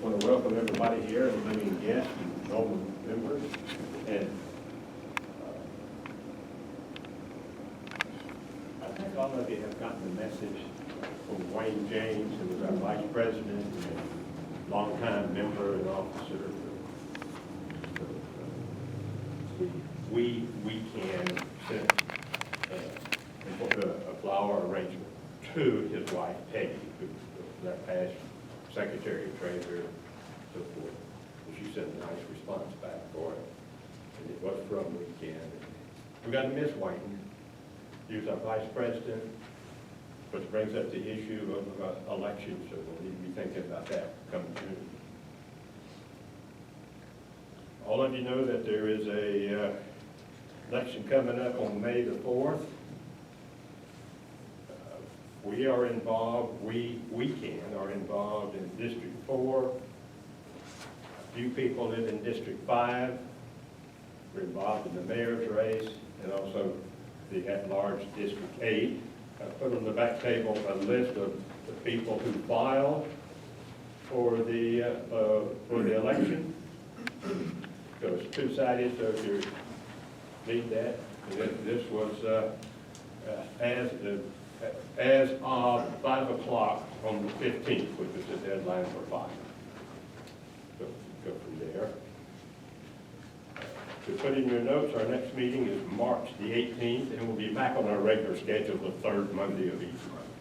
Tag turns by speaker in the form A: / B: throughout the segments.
A: want to welcome everybody here, including guests and normal members. And I think all of you have gotten the message from Wayne James, who was our vice president and longtime member and officer. WeCAN sent a flower arrangement to his wife Peggy, who was our past Secretary of Treasury, and so forth. And she sent a nice response back for it. And it was from WeCAN. We got to miss Wayne. He was our vice president, which brings up the issue of elections, so we'll need to be thinking about that coming June. All of you know that there is a election coming up on May the 4th. We are involved, WeCAN are involved in District 4. A few people live in District 5. We're involved in the mayor's race and also the at-large District 8. I put on the back table a list of the people who filed for the election. So it's two-sided, so if you need that, this was as of 5 o'clock on the 15th, which is the deadline for filing. So go from there. To put in your notes, our next meeting is March the 18th, and we'll be back on our regular schedule the third Monday of each month.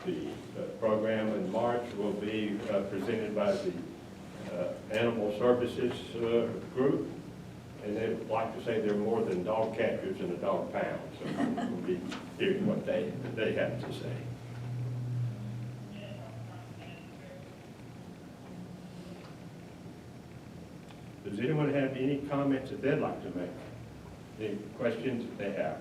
A: The program in March will be presented by the Animal Services Group, and they would like to say they're more than dog catchers in a dog pound, so we'll be hearing what they have to say. Does anyone have any comments that they'd like to make? Any questions that they have?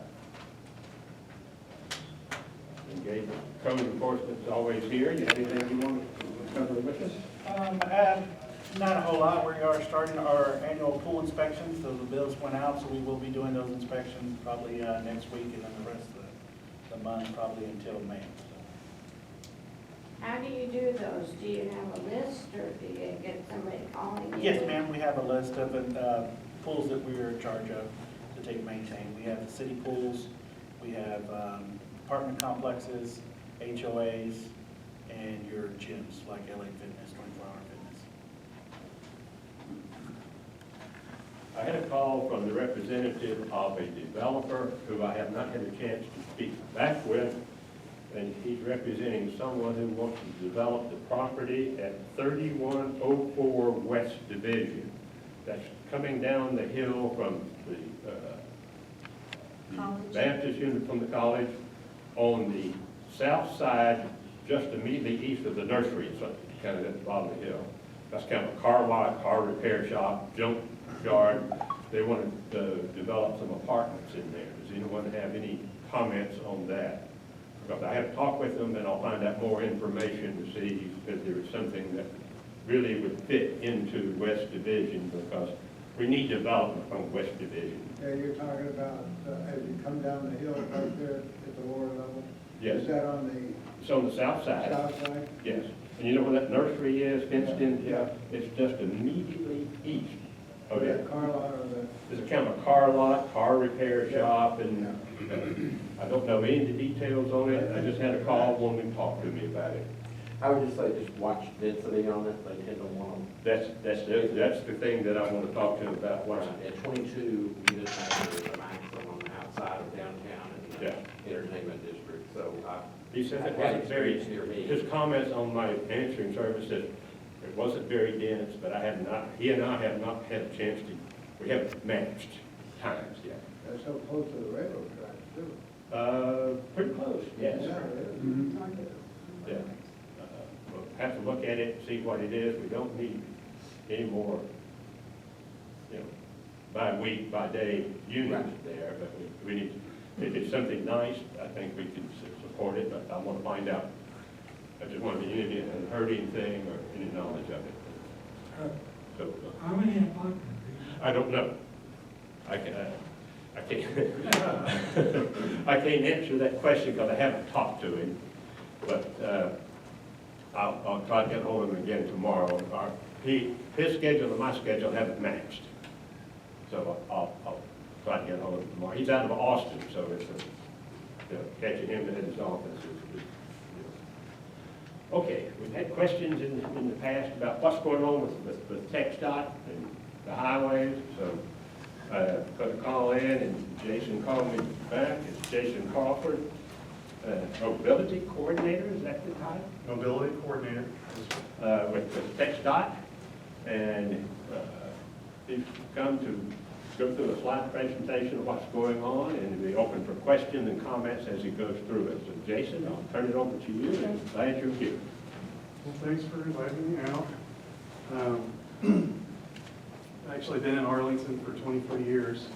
A: Engage code enforcement is always here. You have anything you want to cover with us?
B: Not a whole lot. We are starting our annual pool inspections. Those bills went out, so we will be doing those inspections probably next week, and then the rest of the month probably until May.
C: How do you do those? Do you have a list, or do you get somebody calling you?
B: Yes, ma'am. We have a list of pools that we are in charge of to take and maintain. We have the city pools, we have apartment complexes, HOAs, and your gyms like LA Fitness, 24-hour fitness.
A: I had a call from the representative of a developer who I have not had a chance to speak back with, and he's representing someone who wants to develop the property at 3104 West Division. That's coming down the hill from the Baptist unit from the college on the south side, just immediately east of the nursery, so kind of at the bottom of the hill. That's kind of a car lot, car repair shop, junk yard. They want to develop some apartments in there. Does anyone have any comments on that? Because I have to talk with them, and I'll find out more information to see if there is something that really would fit into West Division, because we need development on West Division.
D: Yeah, you're talking about as you come down the hill right there at the lower level?
A: Yes.
D: Is that on
A: It's on the south
D: the
A: side.
D: south side?
A: Yes. And you know where that nursery is, fenced in? Yeah. It's just immediately east of
D: That
A: it.
D: car lot or the?
A: There's a kind of a car lot, car repair shop, and I don't know any of the details on it. I just had a call, one who talked to me about it.
E: I would just say, just watch density on it, they tend to want
A: That's the thing that I want to talk to him about.
E: them. At 22 units, is the maximum on the outside of downtown and the entertainment district, so
A: He said it
E: I've had
A: wasn't very,
E: experience near me.
A: his comments on my answering service said it wasn't very dense, but he and I have not had a chance to, we haven't matched times yet.
D: That's so close to the railroad tracks too.
A: Pretty close, yes.
D: Yeah, it is.
A: Mm-hmm. Yeah. We'll have to look at it, see what it is. We don't need any more, by week, by day units there, but we need, if it's something nice, I think we can support it, but I want to find out. I just want to be any heard anything or any knowledge of it. So,
F: How many apartments?
A: I don't know. I can't I can't answer that question because I haven't talked to him, but I'll try to get hold of him again tomorrow. his schedule and my schedule haven't matched. So I'll try to get hold of him tomorrow. He's out of Austin, so it's, catching him at his office is. Okay, we've had questions in the past about what's going on with TxDOT and the highways, so put a call in, and Jason called me back. It's Jason Crawford, mobility coordinator, is that the title?
F: Mobility coordinator.
A: With TxDOT, and he's come to go through a slide presentation of what's going on, and be open for questions and comments as he goes through it. So Jason, I'll turn it over to you, and glad you're here.
F: Well, thanks for inviting me out. I've actually been in Arlington for 23 years.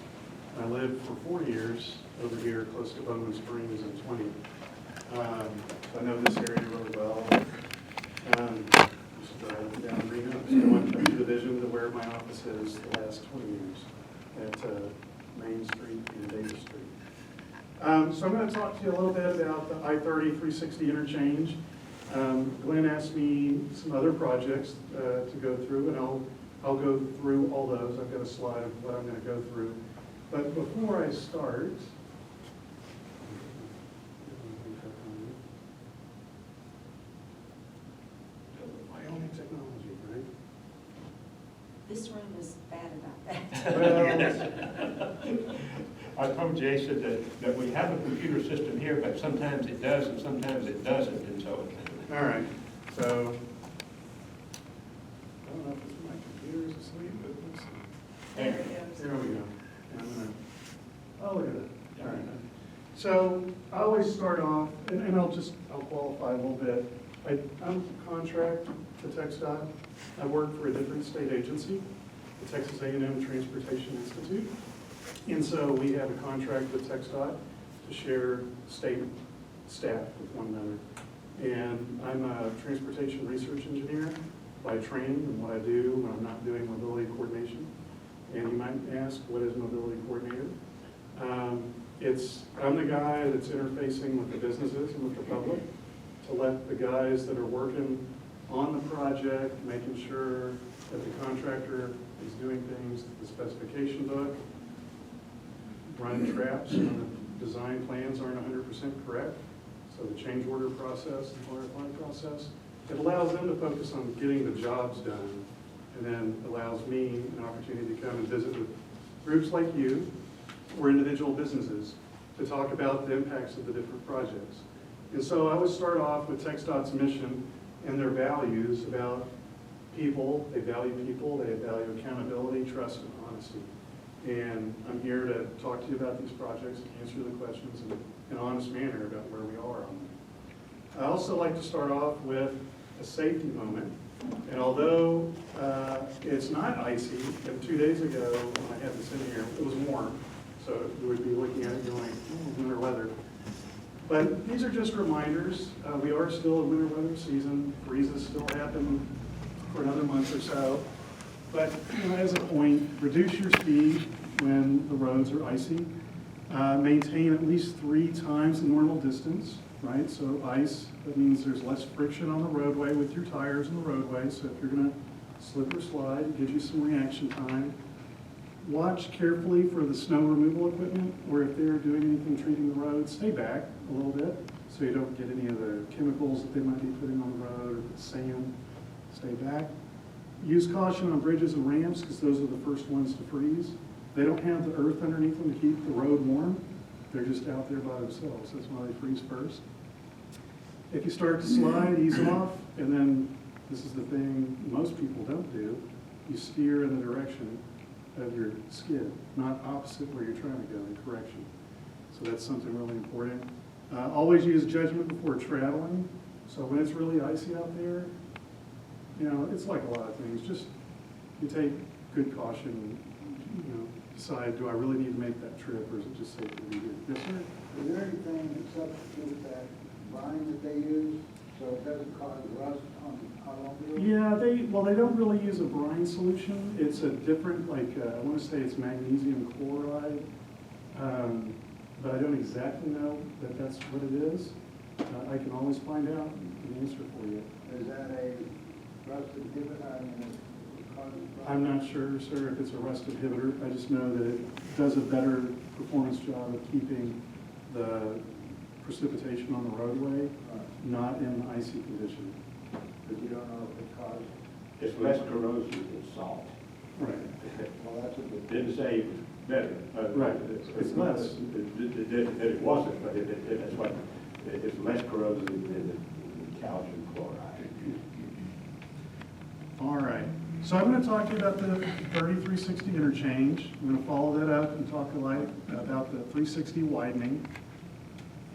F: I lived for 4 years over here close to Bowman Springs in 20. I know this area really well. Just driving down Reno, so I went through the division to where my office is the last 20 years at Main Street and Davis Street. So I'm going to talk to you a little bit about the I-30-360 interchange. Glenn asked me some other projects to go through, and I'll go through all those. I've got a slide of what I'm going to go through. But before I start, Wyoming technology, right?
G: This room is bad about that.
F: Well,
A: I told Jason that we have a computer system here, but sometimes it does and sometimes it doesn't, and so.
F: all right, so, I don't know if my computer's asleep, but let's see.
G: There it goes.
F: There we go. Oh, look at it. All right. So I always start off, and I'll qualify a little bit. I'm contract to TxDOT. I work for a different state agency, the Texas A&M Transportation Institute. And so we have a contract with TxDOT to share state staff with one another. And I'm a transportation research engineer by training, and what I do when I'm not doing mobility coordination. And you might ask, what is mobility coordinator? I'm the guy that's interfacing with the businesses and with the public to let the guys that are working on the project, making sure that the contractor is doing things, the specification book, run traps when the design plans aren't 100% correct. So the change order process, the RFI process, it allows them to focus on getting the jobs done, and then allows me an opportunity to come and visit with groups like you or individual businesses to talk about the impacts of the different projects. And so I would start off with TxDOT's mission and their values about people. They value accountability, trust, and honesty. And I'm here to talk to you about these projects, answer the questions in an honest manner about where we are on them. I also like to start off with a safety moment. And although it's not icy, and 2 days ago when I had this in here, it was warm. So you would be looking at it going, winter weather. But these are just reminders. We are still in winter weather season. Freezes still happen for another month or so. But as a point, reduce your speed when the roads are icy. Maintain at least 3 times the normal distance, right? So ice, that means there's less friction on the roadway with your tires in the roadway. So if you're going to slip or slide, it gives you some reaction time. Watch carefully for the snow removal equipment, or if they're doing anything treating the road, stay back a little bit so you don't get any of the chemicals that they might be putting on the road, or the sand. Stay back. Use caution on bridges and ramps because those are the first ones to freeze. They don't have the earth underneath them to keep the road warm. They're just out there by themselves. That's why they freeze first. If you start to slide, ease off, and then this is the thing most people don't do. You steer in the direction of your skid, not opposite where you're trying to go in correction. So that's something really important. Always use judgment before traveling. So when it's really icy out there, it's like a lot of things. Just you take good caution, decide, do I really need to make that trip, or is it just safe to be here? Yes, sir?
D: Is there anything to substitute that brine that they use so it doesn't cause rust on automobiles?
F: Yeah, they don't really use a brine solution. It's a different, I want to say it's magnesium chloride, but I don't exactly know that that's what it is. I can always find out and answer for you.
D: Is that a rust inhibitor? causes rust?
F: I'm not sure, sir, if it's a rust inhibitor. I just know that it does a better performance job of keeping the precipitation on the roadway,
D: Right.
F: not in icy condition.
D: But you don't know if it causes,
A: It's less corrosive than salt.
F: Right.
D: well, that's a good.
A: Didn't say it was better.
F: Right. It's less.
A: It wasn't, but that's what, it's less corrosive than the calcium chloride.
F: All right. So I'm going to talk to you about the 3360 interchange. I'm going to follow that up and talk about the 360 widening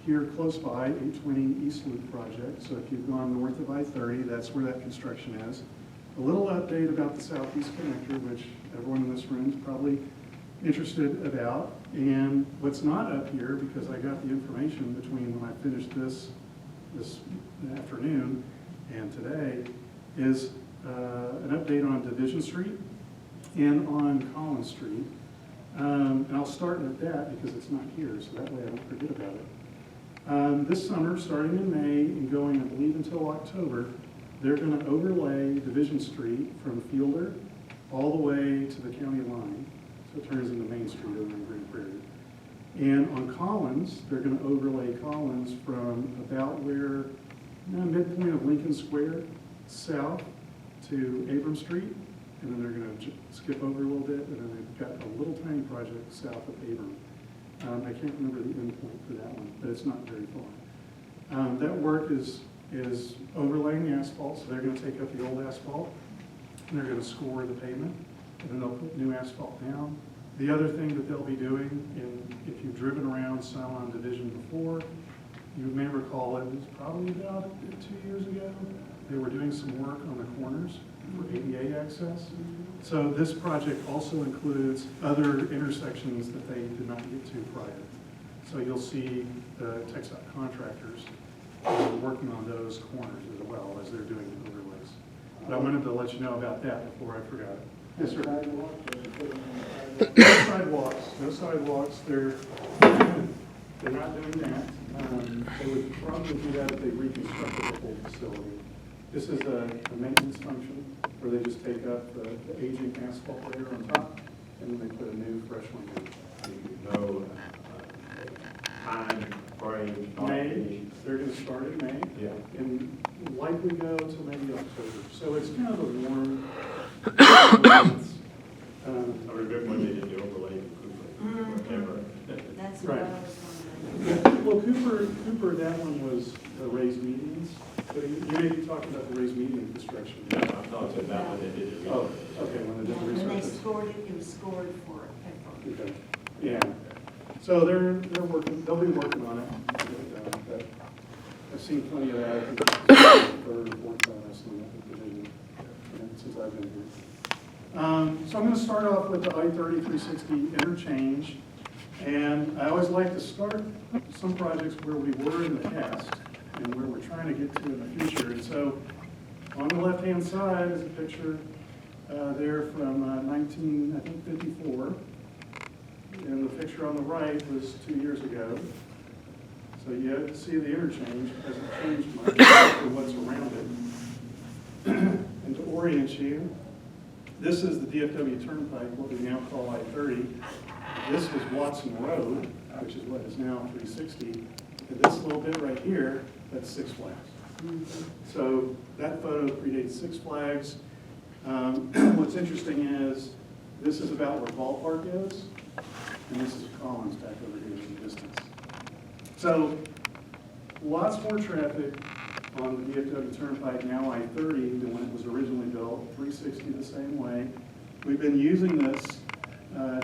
F: here close by, 820 East Loop project. So if you've gone north of I-30, that's where that construction is. A little update about the Southeast Connector, which everyone in this room is probably interested about. And what's not up here, because I got the information between when I finished this afternoon and today, is an update on Division Street and on Collins Street. And I'll start with that because it's not here, so that way I don't forget about it. This summer, starting in May and going, I believe, until October, they're going to overlay Division Street from Fielder all the way to the county line. So it turns into Main Street over in Green Prairie. And on Collins, they're going to overlay Collins from about where, midpoint of Lincoln Square, south to Abram Street. And then they're going to skip over a little bit, and then they've got a little tiny project south of Abram. I can't remember the end point for that one, but it's not very far. That work is overlaying the asphalt, so they're going to take up the old asphalt, and they're going to score the pavement, and then they'll put new asphalt down. The other thing that they'll be doing, and if you've driven around some on Division before, you may recall it was probably about 2 years ago, they were doing some work on the corners for ADA access. So this project also includes other intersections that they did not get to prior. So you'll see the TxDOT contractors working on those corners as well as they're doing the overlays. But I wanted to let you know about that before I forgot it. Yes, sir.
D: Sidewalks, or you put them on the sidewalk?
F: No sidewalks. They're not doing that. They would probably do that if they reconstructed the whole facility. This is a maintenance function where they just take up the aging asphalt layer on top and then they put a new fresh one in.
A: No time frame.
F: May, they're going to start in May.
A: Yeah.
F: And likely go till maybe October. So it's kind of a warm month.
A: I remember when they did the overlay in Cooper, whatever.
G: That's what I
F: Right.
G: was wondering.
F: Well, Cooper, that one was the raised medians. So you may be talking about the raised median construction.
A: Yeah, I thought that that one they did it.
F: Oh, okay, when they did the
G: When they
F: resurface.
G: scored it, it was scored for pepper.
F: Okay, yeah. So they're working, they'll be working on it. But I've seen plenty of that. I think this is the third or fourth time I've seen that division since I've been here. So I'm going to start off with the I-30 360 interchange. And I always like to start some projects where we were in the past and where we're trying to get to in the future. And so on the left-hand side is a picture there from 1954. And the picture on the right was 2 years ago. So you see the interchange hasn't changed much for what's around it. And to orient you, this is the DFW Turnpike, what we now call I-30. This was Watson Road, which is what is now 360. And this little bit right here, that's Six Flags. So that photo predates Six Flags. What's interesting is this is about where Ballpark is, and this is Collins back over here in the distance. So lots more traffic on the DFW Turnpike, now I-30, than when it was originally built, 360 the same way. We've been using this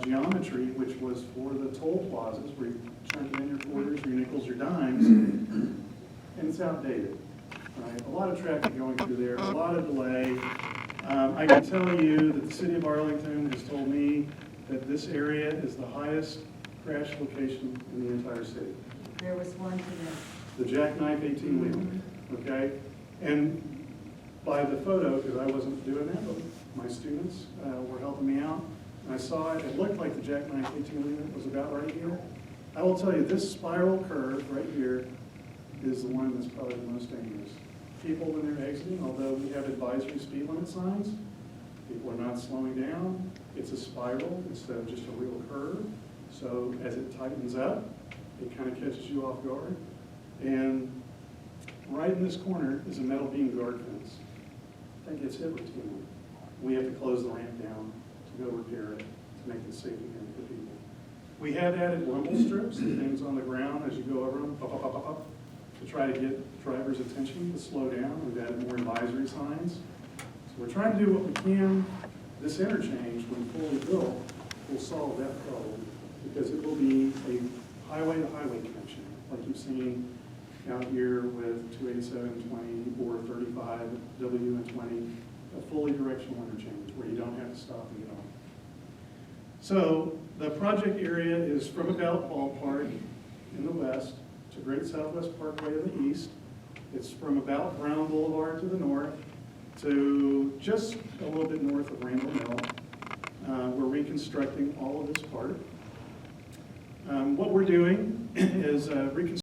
F: geometry, which was for the toll plazas, where you chunk in your quarters, your nickels, your dimes, and it's outdated. Right? A lot of traffic going through there, a lot of delay. I can tell you that the city of Arlington has told me that this area is the highest crash location in the entire city.
G: There was one today.
F: The jackknife 18-wheel, okay? And by the photo, because I wasn't doing that, but my students were helping me out, and I saw it, it looked like the jackknife 18-wheel was about right here. I will tell you, this spiral curve right here is the one that's probably the most dangerous. People, when they're exiting, although we have advisory speed limit signs, People are not slowing down. It's a spiral instead of just a real curve. So as it tightens up, it kind of catches you off guard. And right in this corner is a metal beam guard fence. That gets hit routinely. We have to close the ramp down to go repair it, to make it safe again for people. We have added rumble strips and things on the ground as you go over them, to try to get drivers' attention to slow down. We've added more advisory signs. So we're trying to do what we can. This interchange, when fully built, will solve that problem because it will be a highway-to-highway connection, like you've seen out here with 287-20 or 35W and 20, a fully directional interchange where you don't have to stop and get on. So the project area is from about Ballpark in the west to Great Southwest Parkway to the east. It's from about Brown Boulevard to the north to just a little bit north of Randall Mill. We're reconstructing all of this part. What we're doing is reconstructing